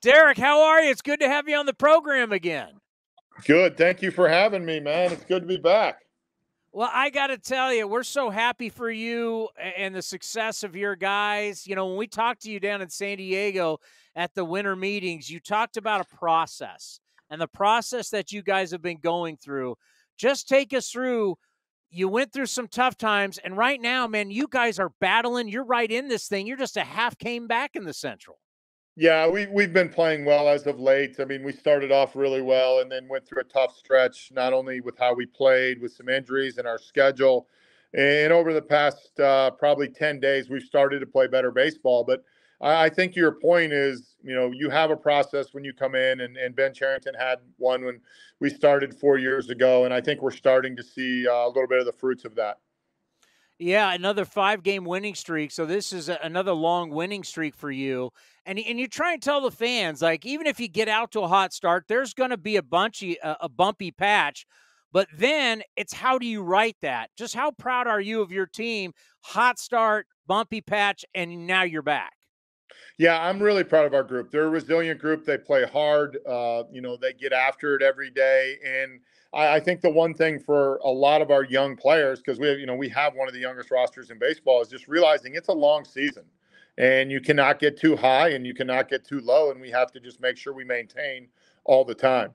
Derek, how are you? It's good to have you on the program again. Good. Thank you for having me, man. It's good to be back. Well, I got to tell you, we're so happy for you and the success of your guys. You know, when we talked to you down in San Diego at the winter meetings, you talked about a process and the process that you guys have been going through. Just take us through. You went through some tough times, and right now, man, you guys are battling. You're right in this thing. You're just a half came back in the Central. Yeah, we've been playing well as of late. I mean, we started off really well and then went through a tough stretch, not only with how we played, with some injuries in our schedule. And over the past probably 10 days, we've started to play better baseball. But I think your point is, you have a process when you come in, and Ben Cherington had one when we started 4 years ago. And I think we're starting to see a little bit of the fruits of that. Yeah, another 5-game winning streak. So this is another long winning streak for you. And you try and tell the fans, like, even if you get out to a hot start, there's going to be a bumpy patch. But then it's how do you write that? Just how proud are you of your team? Hot start, bumpy patch, and now you're back. Yeah, I'm really proud of our group. They're a resilient group. They play hard. They get after it every day. And I think the one thing for a lot of our young players, because we have one of the youngest rosters in baseball, is just realizing it's a long season, and you cannot get too high and you cannot get too low, and we have to just make sure we maintain all the time.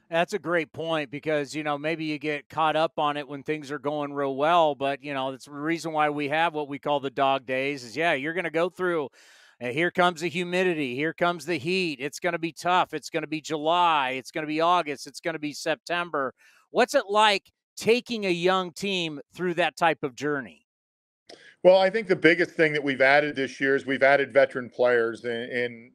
That's a great point because, maybe you get caught up on it when things are going real well. But, that's the reason why we have what we call the dog days is, yeah, you're going to go through. Here comes the humidity. Here comes the heat. It's going to be tough. It's going to be July. It's going to be August. It's going to be September. What's it like taking a young team through that type of journey? Well, I think the biggest thing that we've added this year is we've added veteran players in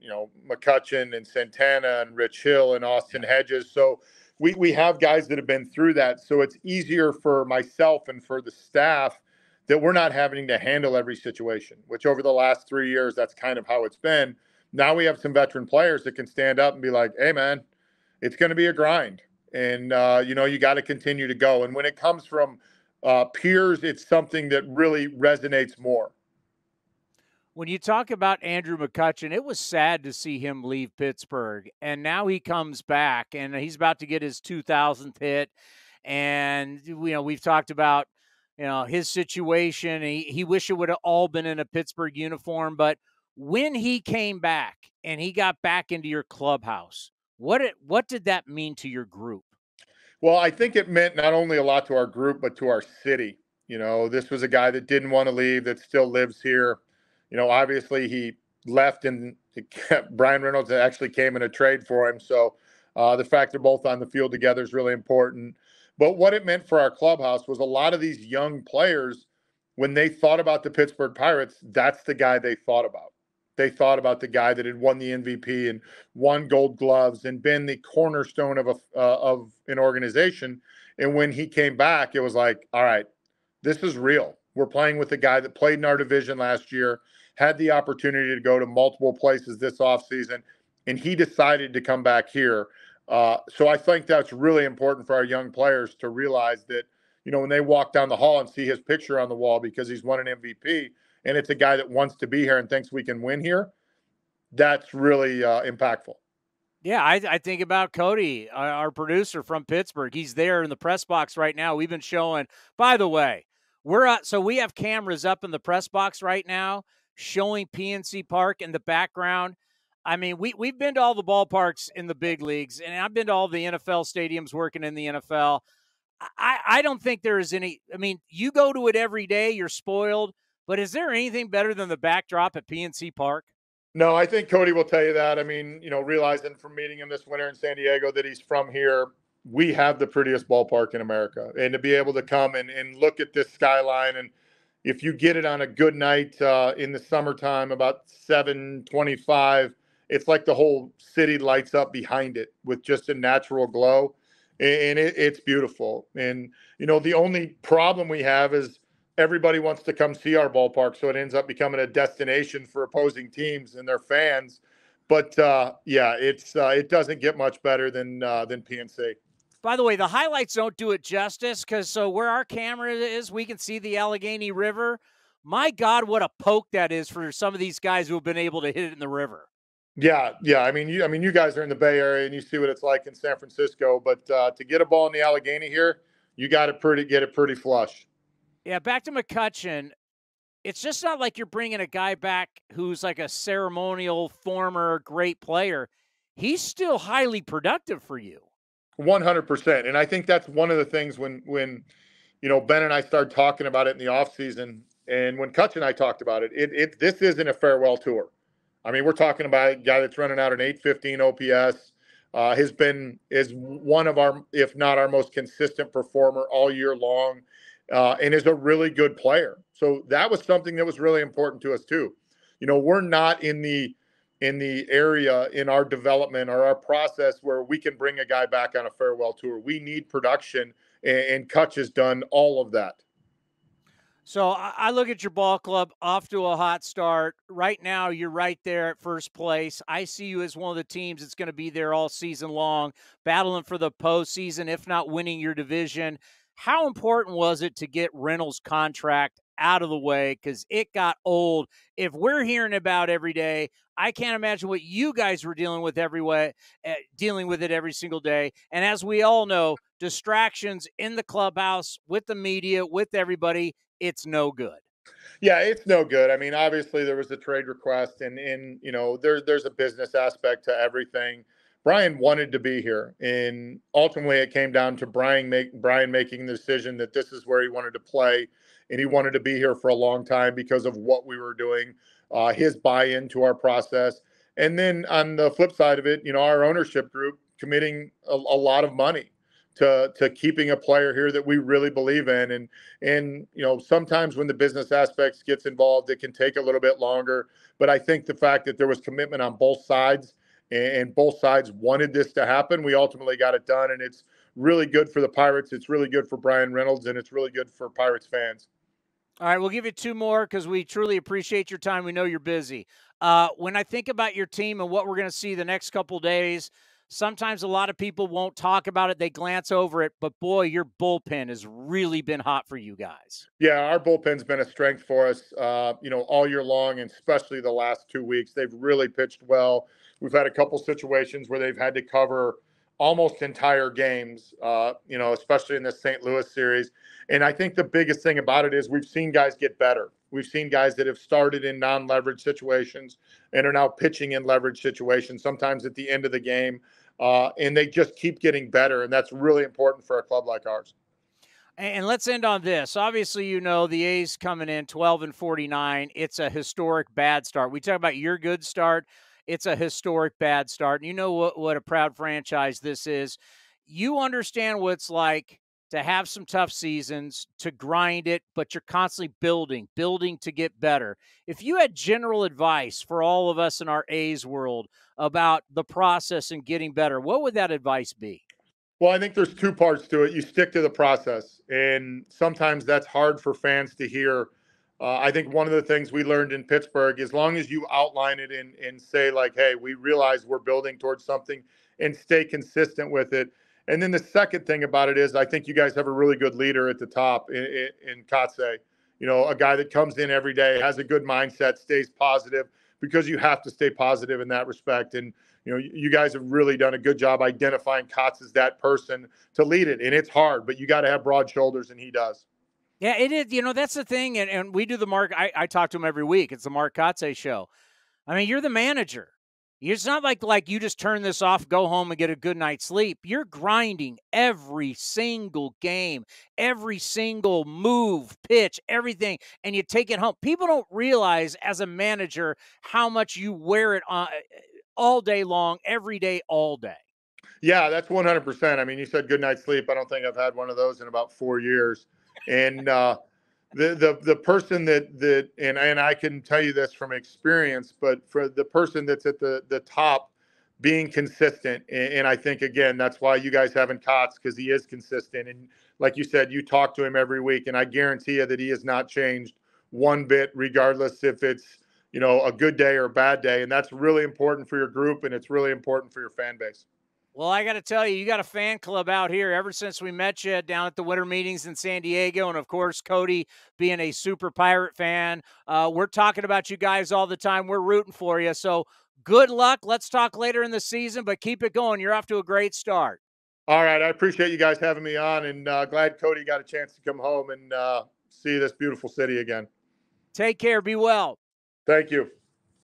McCutchen and Santana and Rich Hill and Austin Hedges. So we have guys that have been through that. So it's easier for myself and for the staff that we're not having to handle every situation, which over the last 3 years, that's kind of how it's been. Now we have some veteran players that can stand up and be like, hey, man, it's going to be a grind. And, you got to continue to go. And when it comes from peers, it's something that really resonates more. When you talk about Andrew McCutchen, it was sad to see him leave Pittsburgh. And now he comes back and he's about to get his 2000th hit. And, we've talked about, his situation. He wish it would have all been in a Pittsburgh uniform. But when he came back and he got back into your clubhouse, what did that mean to your group? Well, I think it meant not only a lot to our group, but to our city. This was a guy that didn't want to leave, that still lives here. Obviously he left, and Brian Reynolds actually came in a trade for him. So the fact they're both on the field together is really important. But what it meant for our clubhouse was a lot of these young players, when they thought about the Pittsburgh Pirates, that's the guy they thought about. They thought about the guy that had won the MVP and won Gold Gloves and been the cornerstone of an organization. And when he came back, it was like, all right, this is real. We're playing with a guy that played in our division last year, had the opportunity to go to multiple places this offseason, and he decided to come back here. So I think that's really important for our young players to realize that, when they walk down the hall and see his picture on the wall because he's won an MVP, and it's a guy that wants to be here and thinks we can win here, that's really impactful. Yeah, I think about Cody, our producer from Pittsburgh. He's there in the press box right now. We've been showing, by the way, so we have cameras up in the press box right now showing PNC Park in the background. I mean, we've been to all the ballparks in the big leagues, and I've been to all the NFL stadiums working in the NFL. I don't think there is any – I mean, you go to it every day. You're spoiled. But is there anything better than the backdrop at PNC Park? No, I think Cody will tell you that. I mean, realizing from meeting him this winter in San Diego that he's from here, we have the prettiest ballpark in America. And to be able to come and look at this skyline, and if you get it on a good night in the summertime, about 7:25, it's like the whole city lights up behind it with just a natural glow. And it's beautiful. And, the only problem we have is everybody wants to come see our ballpark. So it ends up becoming a destination for opposing teams and their fans. But it doesn't get much better than PNC. By the way, the highlights don't do it justice because where our camera is, we can see the Allegheny River. My God, what a poke that is for some of these guys who have been able to hit it in the river. Yeah, yeah. I mean, you guys are in the Bay Area and you see what it's like in San Francisco. But to get a ball in the Allegheny here, you got to pretty get it pretty flush. Yeah, back to McCutchen. It's just not like you're bringing a guy back who's like a ceremonial former great player. He's still highly productive for you. 100%. And I think that's one of the things when Ben and I started talking about it in the off season, and when Kutch and I talked about it, this isn't a farewell tour. I mean, we're talking about a guy that's running out an 815 OPS. Is one of our, if not our most consistent performer all year long, and is a really good player. So that was something that was really important to us too. We're not in the area in our development or our process where we can bring a guy back on a farewell tour. We need production, and Kutch has done all of that. So I look at your ball club off to a hot start. Right now, you're right there at first place. I see you as one of the teams that's going to be there all season long, battling for the postseason, if not winning your division. How important was it to get Reynolds' contract out of the way? Because it got old. If we're hearing about every day, I can't imagine what you guys were dealing with dealing with it every single day. And as we all know, distractions in the clubhouse, with the media, with everybody, it's no good. Yeah, it's no good. I mean, obviously there was a trade request, and there's a business aspect to everything. Brian wanted to be here, and ultimately it came down to Brian making the decision that this is where he wanted to play, and he wanted to be here for a long time because of what we were doing, his buy-in to our process, and then on the flip side of it, our ownership group committing a lot of money to keeping a player here that we really believe in. And sometimes when the business aspects gets involved, it can take a little bit longer. But I think the fact that there was commitment on both sides, and both sides wanted this to happen, we ultimately got it done. And it's really good for the Pirates. It's really good for Brian Reynolds, and it's really good for Pirates fans. All right, we'll give you two more because we truly appreciate your time. We know you're busy. When I think about your team and what we're going to see the next couple of days, sometimes a lot of people won't talk about it. They glance over it. But, boy, your bullpen has really been hot for you guys. Yeah, our bullpen's been a strength for us, all year long, and especially the last 2 weeks. They've really pitched well. We've had a couple situations where they've had to cover almost entire games, especially in the St. Louis series. And I think the biggest thing about it is we've seen guys get better. We've seen guys that have started in non-leverage situations and are now pitching in leverage situations, sometimes at the end of the game, and they just keep getting better. And that's really important for a club like ours. And let's end on this. Obviously, the A's coming in 12-49. It's a historic bad start. We talk about your good start. It's a historic bad start. And you know what a proud franchise this is. You understand what it's like to have some tough seasons, to grind it, but you're constantly building to get better. If you had general advice for all of us in our A's world about the process and getting better, what would that advice be? Well, I think there's two parts to it. You stick to the process, and sometimes that's hard for fans to hear. I think one of the things we learned in Pittsburgh, as long as you outline it and say, like, hey, we realize we're building towards something, and stay consistent with it. And then the second thing about it is I think you guys have a really good leader at the top in Kotsay. A guy that comes in every day, has a good mindset, stays positive, because you have to stay positive in that respect. And you guys have really done a good job identifying Kotz as that person to lead it. And it's hard, but you got to have broad shoulders, and he does. Yeah, it is. That's the thing. And we do the Mark. I talk to him every week. It's the Mark Kotsay show. I mean, you're the manager. It's not like you just turn this off, go home, and get a good night's sleep. You're grinding every single game, every single move, pitch, everything, and you take it home. People don't realize as a manager how much you wear it on all day long, every day, all day. Yeah, that's 100%. I mean, you said good night's sleep. I don't think I've had one of those in about 4 years. And the person that and I can tell you this from experience, but for the person that's at the top, being consistent, and I think again that's why you guys haven't Kotz, because he is consistent. And like you said, you talk to him every week, and I guarantee you that he has not changed one bit, regardless if it's a good day or a bad day. And that's really important for your group, and it's really important for your fan base. Well, I got to tell you, you got a fan club out here ever since we met you down at the winter meetings in San Diego. And, of course, Cody being a super Pirate fan. We're talking about you guys all the time. We're rooting for you. So Good luck. Let's talk later in the season, but keep it going. You're off to a great start. All right. I appreciate you guys having me on, and glad Cody got a chance to come home and see this beautiful city again. Take care. Be well. Thank you.